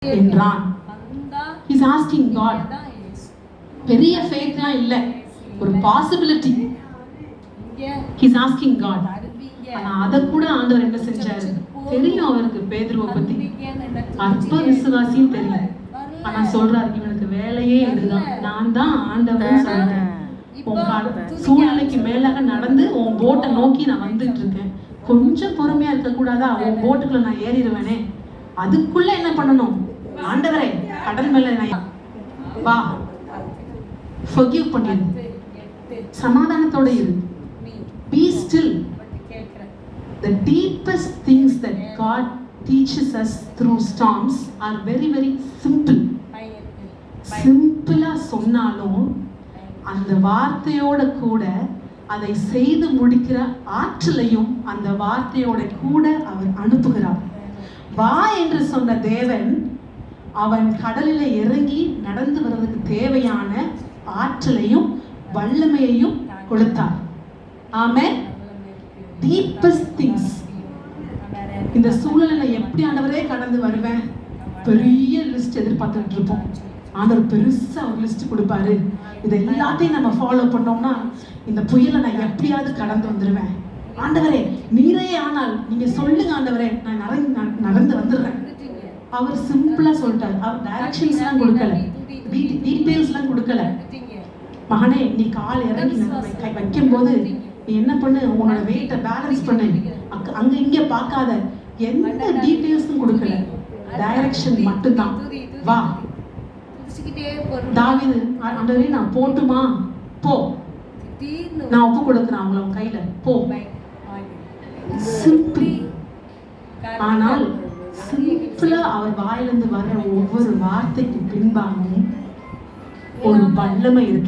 என்றான். He's asking God. பெரிய ஃபேத்லாம் இல்ல, ஒரு பாசிபிலிட்டி. He's asking God. ஆனா அத கூட ஆண்டவர் என்ன செஞ்சாரு? தெரியும் அவருக்கு பேதுருவை பத்தி, அற்ப விசுவாசியும் தெரியும். ஆனா சொல்றாரு, இவனுக்கு வேலையே இதுதான், நான் தான் ஆண்டவர்னு சொல்றேன். சூழ்நிலைக்கு மேலாக நடந்து உன் போட்டை நோக்கி நான் வந்துட்டு இருக்கேன், கொஞ்சம் பொறுமையா இருக்க கூடாதா? உன் போட்டுக்குள்ள நான் ஏறிடுவேனே, அதுக்குள்ள என்ன பண்ணணும்? ஆண்டவரே, கடல் மேல நான் வா, forgive பண்ணிடு, சமாதானத்தோட இரு, be still. The deepest things that God teaches us through storms are very very simple. சிம்பிளா சொன்னாலும் அந்த வார்த்தையோட கூட அதை செய்து முடிக்கிற ஆற்றலையும் அந்த வார்த்தையோட கூட அவர் அனுப்புகிறார். வா என்று சொன்ன தேவன் அவன் கடலில் இறங்கி நடந்து வர்றதுக்கு தேவையான ஆற்றலையும் வல்லமையையும் கொடுத்தார். ஆமென். Deepest things. இந்த சூழலை எப்படி ஆண்டவரே கடந்து வருவேன்? பெரிய லிஸ்ட் எதிர்பார்த்துட்டு இருப்போம். ஆண்டவர் பெருசா ஒரு லிஸ்ட் கொடுப்பாரு. இது எல்லாத்தையும் நம்ம ஃபாலோ பண்ணோம்னா இந்த புயலை நான் எப்படியாவது கடந்து வந்துடுவேன். ஆண்டவரே, நீரே ஆனால் நீங்க சொல்லுங்க ஆண்டவரே, நான் நடந்து வந்துடுறேன். அவர் சிம்பிளா சொல்லிட்டார். அவர் டைரக்ஷன்ஸ் எல்லாம் கொடுக்கல, டீடைல்ஸ் எல்லாம் கொடுக்கல. மகனே, நீ கால் இறங்கி வைக்கும் போது நீ என்ன பண்ணு, உன்னோட வெயிட்டை பேலன்ஸ் பண்ணு, அங்க இங்க பார்க்காத, எந்த டீடைல்ஸும் கொடுக்கல, டைரக்ஷன் மட்டும்தான். வா. தாவீது, ஆண்டவரே நான் போட்டுமா? போ, நான் ஒப்பு கொடுக்கிறேன் அவங்கள உன் கையில, போ. சிம்பிள். ஆனால் சிம்பிளா அவர் வாயிலிருந்து வர்ற ஒவ்வொரு வார்த்தைக்கு பின்பாகவும் ஒரு வல்லமை இருக்கு.